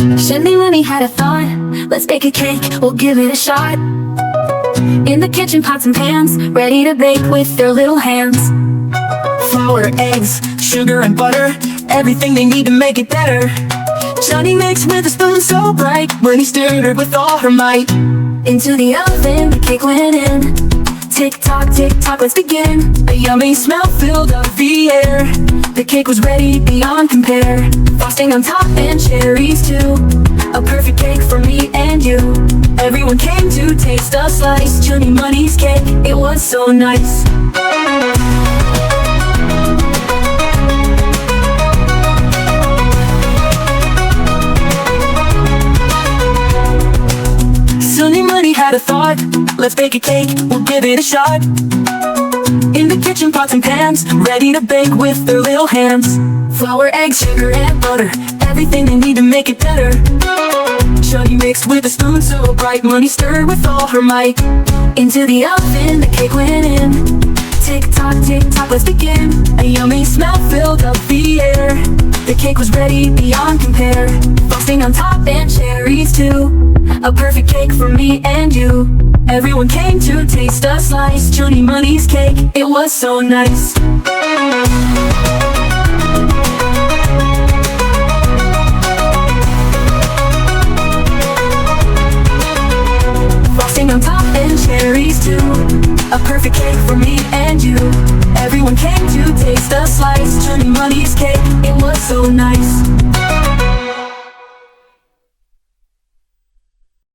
Chunni Munni had a thought. Let's bake a cake, we'll give it a shot. In the kitchen, pots and pans, ready to bake with their little hands. Flour, eggs, sugar and butter, everything they need to make it better. Chunni mixed with a spoon so bright, Munni stirred with all her might. Into the oven, the cake went in. Tick tock, let's begin. A yummy smell filled up the air. The cake was ready beyond compare. Frosting on top and cherries too. A perfect cake for me and you. Everyone came to taste a slice. Chunni Munni's cake, it was so nice. Chunni Munni had a thought. Let's bake a cake, we'll give it a shot. In the kitchen, pots and pans, ready to bake with their little hands. Flour, eggs, sugar and butter, everything they need to make it better. Chunni mixed with a spoon so bright, Munni stirred with all her might. Into the oven, the cake went in. Tick tock, let's begin. A yummy smell filled up the air. The cake was ready beyond compare. Frosting on top and cherries too. A perfect cake for me and you. Everyone came to taste a slice. Chunni Munni's cake, it was so nice. Frosting on top and cherries too. A perfect cake for me and you. Everyone came to taste a slice. Chunni Munni's cake, it was so nice.